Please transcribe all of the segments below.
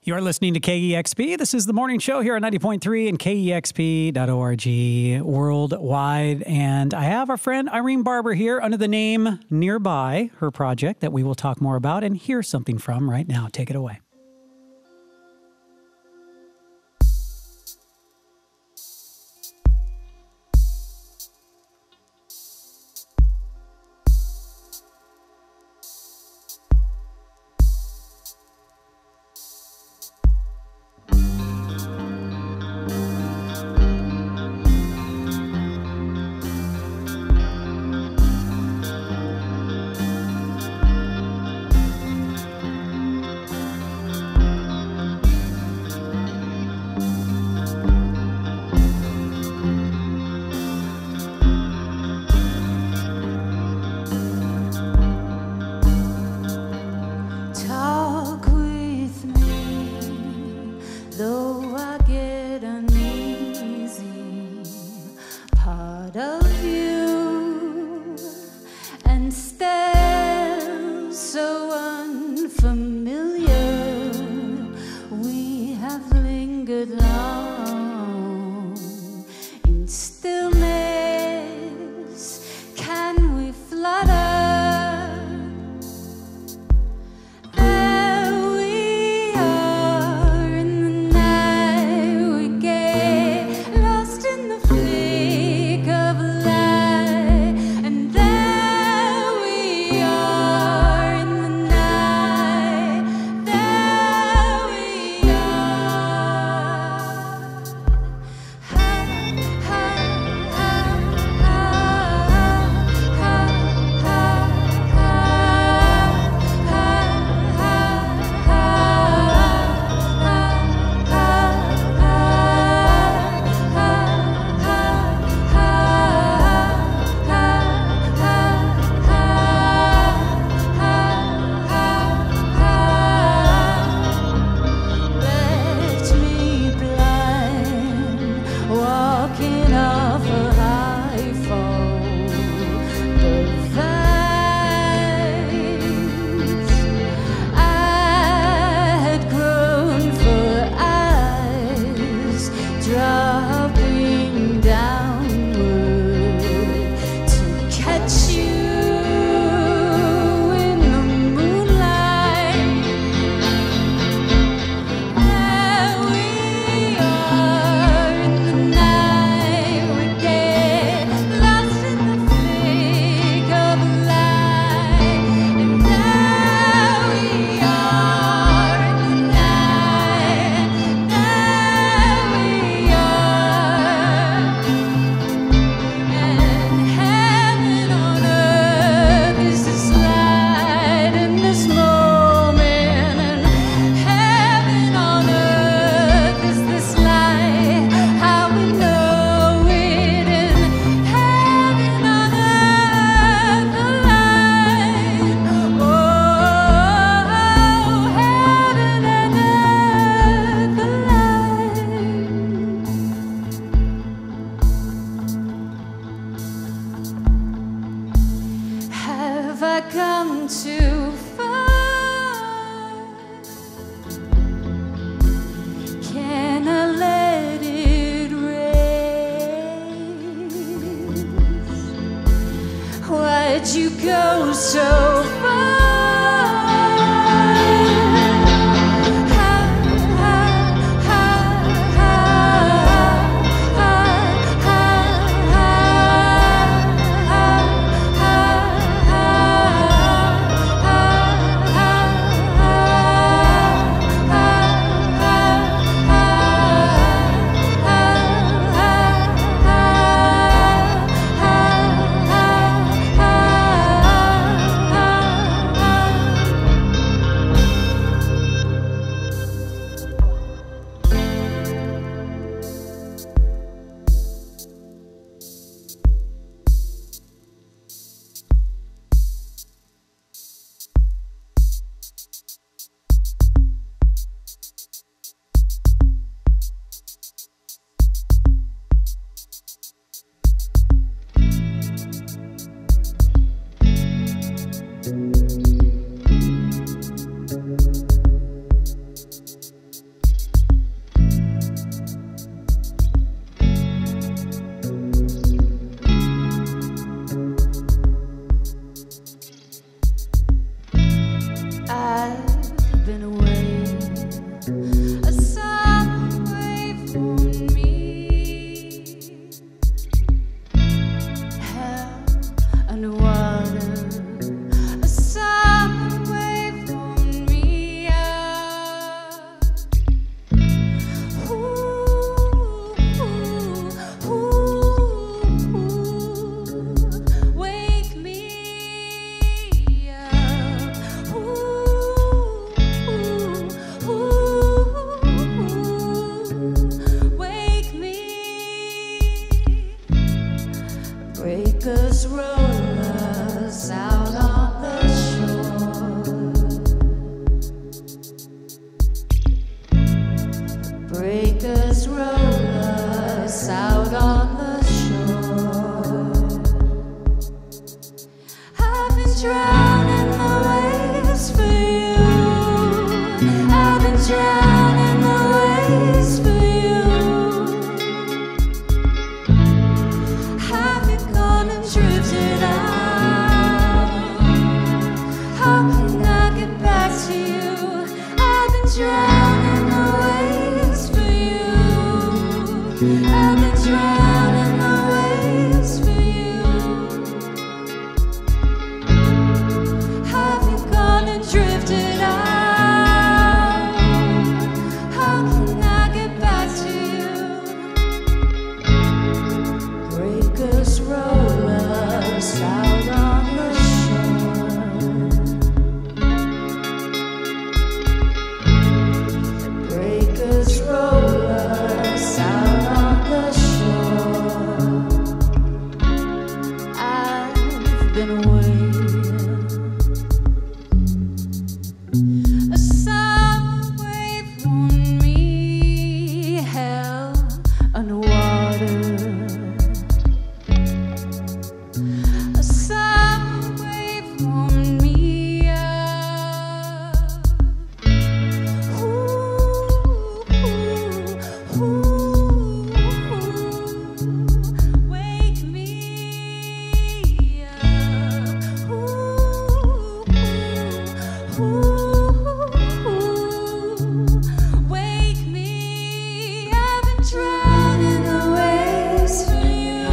You're listening to KEXP. This is the morning show here on 90.3 and KEXP.org worldwide. And I have our friend Irene Barber here under the name Nearby, her project that we will talk more about and hear something from right now. Take it away. Breakers roll us out on the shore. I've been drowning the waves for you. I've been drowning the waves for you. I've been gone and drifted out. How can I get back to you? I've been drowning the waves for you. I've been drowning the waves for you. I've been gone and drifted out. How can I get back to you? Breakers roll us out on the shore. Breakers roll us out on the shore. I've been waiting. A summer wave on me, hell underwater. A summer wave on me up. Ooh, ooh, wake me up. Ooh, wake me. I've been drowning the waves for you.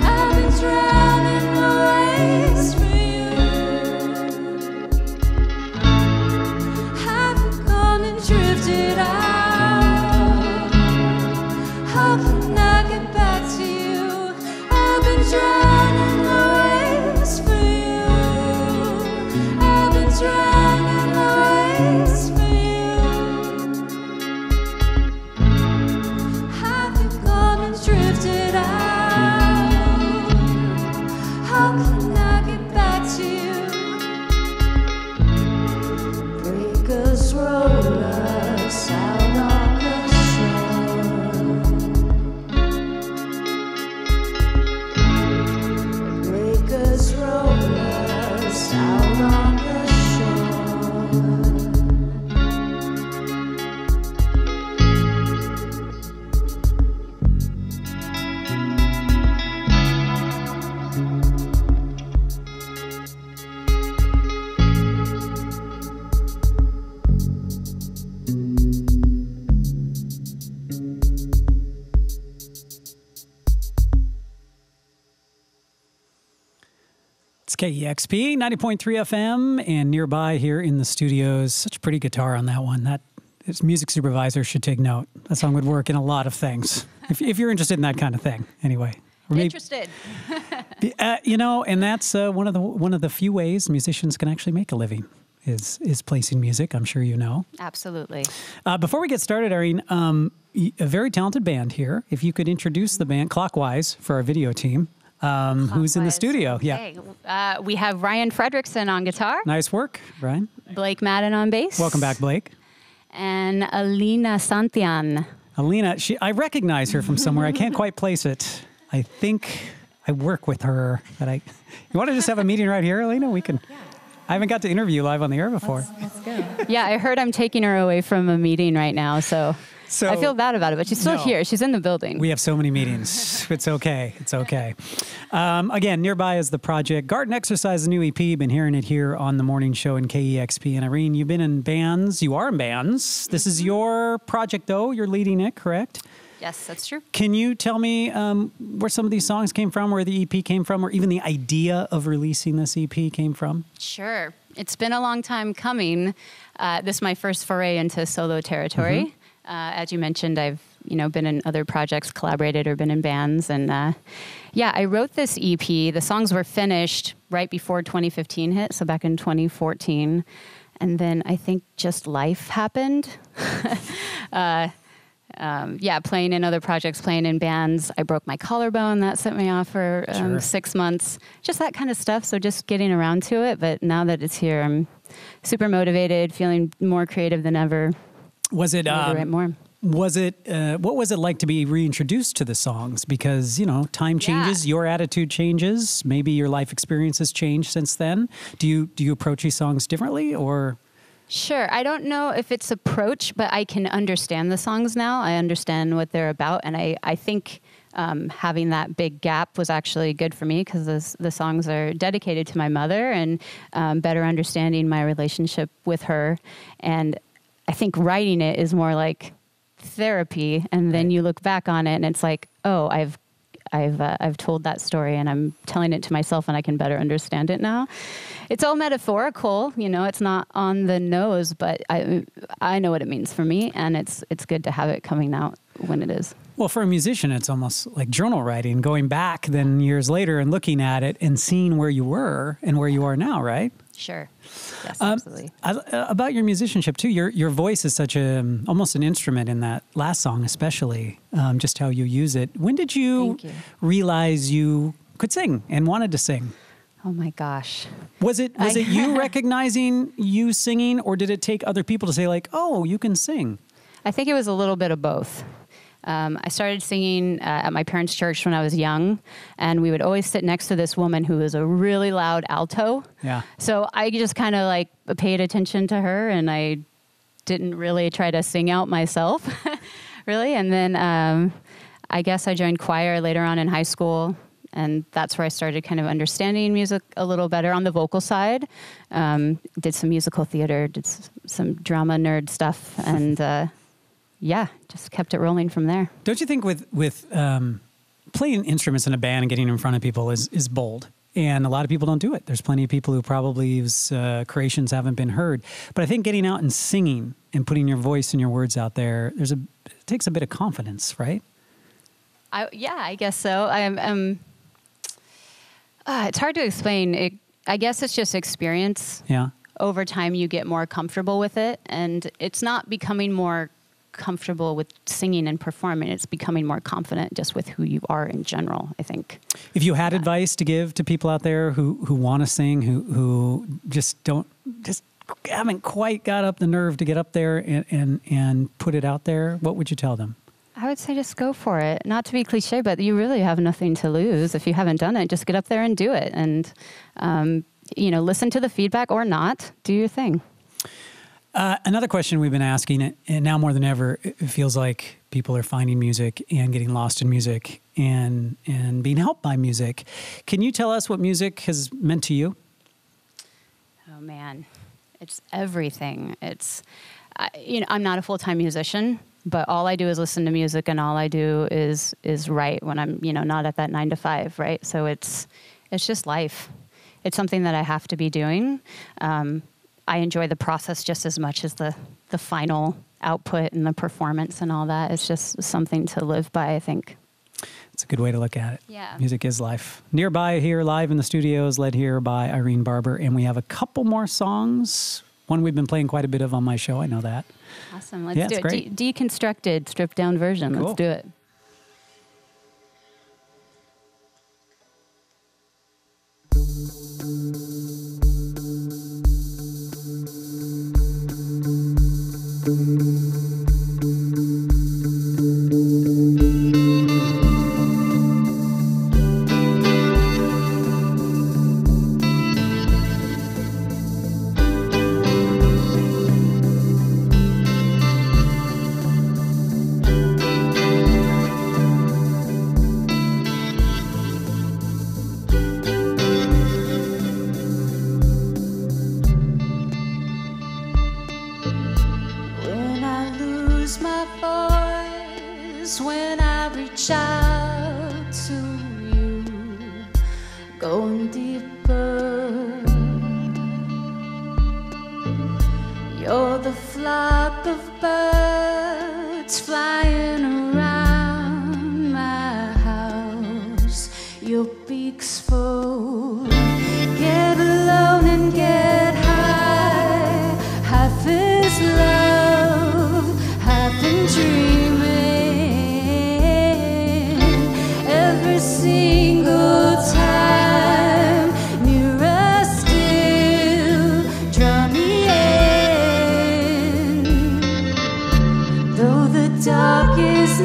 I've been drowning the waves for you. I've been gone and drifted out. How can I get back to you? I've been drowning the waves for you. I've been drowning the waves for you. I've been gone and drifted out. How can I get back to you? Breakers roll us out on the shore. Breakers roll us out on the It's KEXP 90.3 FM and nearby here in the studios. Such a pretty guitar on that one. That its music supervisor should take note. That song would work in a lot of things if you're interested in that kind of thing. Anyway, or maybe, Interested. you know, and that's one of the few ways musicians can actually make a living is placing music. I'm sure you know. Absolutely. Before we get started, Irene, a very talented band here. If you could introduce the band clockwise for our video team. Who's in the studio? Okay. Yeah. We have Ryan Fredrickson on guitar. Nice work, Ryan. Blake Madden on bass. Welcome back, Blake. And Alina Santian. Alina, I recognize her from somewhere. I can't quite place it. I think I work with her. You want to just have a meeting right here, Alina? We can. Yeah. I haven't got to interview you live on the air before. Let's go. Yeah, I heard I'm taking her away from a meeting right now, so I feel bad about it, but she's still here. She's in the building. We have so many meetings. It's okay. It's okay. Again, nearby is the project Garden Exercise, the new EP. Been hearing it here on the morning show in KEXP. And Irene, you've been in bands. You are in bands. This is your project, though. You're leading it, correct? Yes, that's true. Can you tell me where some of these songs came from, where the EP came from, or even the idea of releasing this EP came from? Sure. It's been a long time coming. This is my first foray into solo territory. Mm-hmm. As you mentioned, I've been in other projects, collaborated, or been in bands. And I wrote this EP. The songs were finished right before 2015 hit, so back in 2014. And then I think just life happened. Playing in other projects, playing in bands. I broke my collarbone. That sent me off for 6 months. Just that kind of stuff. So just getting around to it. But now that it's here, I'm super motivated, feeling more creative than ever. Was it? I need to write more. Was it? What was it like to be reintroduced to the songs? Because time changes, your attitude changes. Maybe your life experience has changed since then. Do you approach these songs differently, or? Sure. I don't know if it's approach, but I can understand the songs now. I understand what they're about, and I think having that big gap was actually good for me because the songs are dedicated to my mother and better understanding my relationship with her. And I think writing it is more like therapy, and then you look back on it and it's like, oh, I've told that story and I'm telling it to myself and I can better understand it now. It's all metaphorical, it's not on the nose, but I know what it means for me, and it's good to have it coming out when it is. Well, for a musician, it's almost like journal writing, going back then years later and looking at it and seeing where you were and where you are now, right? Sure. Yes, absolutely. About your musicianship too, your voice is such almost an instrument in that last song, especially just how you use it. When did you realize you could sing and wanted to sing? Oh my gosh. Was it you recognizing you singing, or did it take other people to say like, oh, you can sing? I think it was a little bit of both. I started singing at my parents' church when I was young, and we would always sit next to this woman who was a really loud alto. Yeah. So I just kind of like paid attention to her, and I didn't really try to sing out myself, really. And then I guess I joined choir later on in high school, and that's where I started kind of understanding music a little better on the vocal side. Did some musical theater, did some drama nerd stuff, and just kept it rolling from there. Don't you think with playing instruments in a band and getting in front of people is bold? And a lot of people don't do it. There's plenty of people who probably whose creations haven't been heard. But I think getting out and singing and putting your voice and your words out there, it takes a bit of confidence, right? I guess so. It's hard to explain. I guess it's just experience. Yeah. Over time, you get more comfortable with it, and it's not becoming more comfortable with singing and performing. It's becoming more confident just with who you are in general, I think. If you had advice to give to people out there who want to sing, who just haven't quite got up the nerve to get up there and put it out there, what would you tell them? I would say just go for it. Not to be cliche, but you really have nothing to lose. If you haven't done it, just get up there and do it. And, listen to the feedback or not. Do your thing. Another question we've been asking, and now more than ever, it feels like people are finding music and getting lost in music and being helped by music. Can you tell us what music has meant to you? Oh, man. It's everything. I'm not a full-time musician, but all I do is listen to music, and all I do is write when I'm, not at that 9 to 5, right? So it's just life. It's something that I have to be doing. I enjoy the process just as much as the final output and the performance and all that. It's just something to live by, I think. It's a good way to look at it. Yeah. Music is life. Nearby here, live in the studios, led here by Irene Barber. And we have a couple more songs. One we've been playing quite a bit of on my show. I know that. Awesome. Let's do it. Great. Deconstructed, stripped down version. Cool. Let's do it.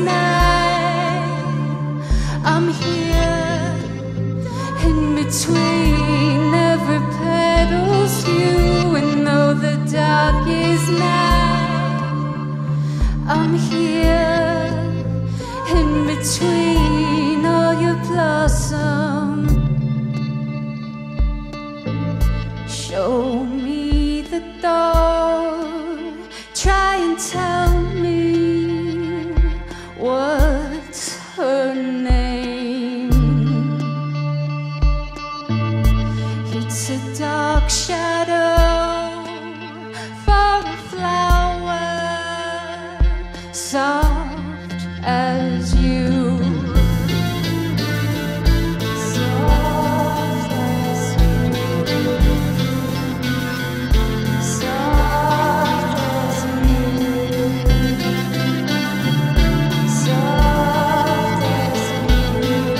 night. I'm here in between every petal's hue, and though the dark is night, I'm here in between all your blossom. Show me the door, try and tell me what's her name. It's a dark shadow for a flower, soft as you. Soft as you. Soft as you. Soft as you.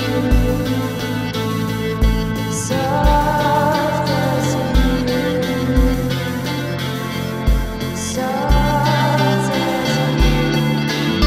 Soft as you. Soft as you.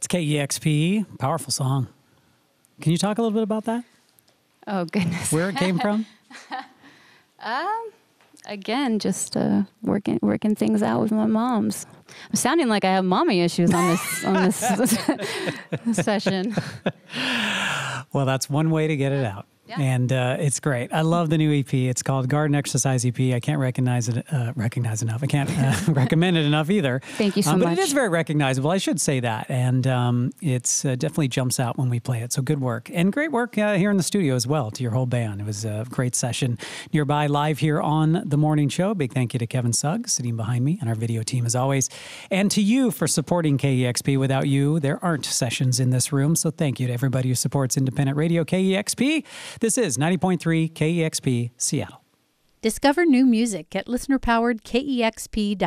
KEXP, powerful song. Can you talk a little bit about that? Oh, goodness. Where it came from? Again, just working things out with my moms. I'm sounding like I have mommy issues on this session. Well, that's one way to get it out. Yeah. And it's great. I love the new EP. It's called Garden Exercise EP. I can't recognize enough. I can't recommend it enough either. Thank you so much. But it is very recognizable. I should say that. And it's definitely jumps out when we play it. So good work. And great work here in the studio as well to your whole band. It was a great session nearby live here on The Morning Show. Big thank you to Kevin Suggs sitting behind me and our video team as always. And to you for supporting KEXP. Without you, there aren't sessions in this room. So thank you to everybody who supports independent radio KEXP. This is 90.3 KEXP Seattle. Discover new music at listener-powered KEXP.org.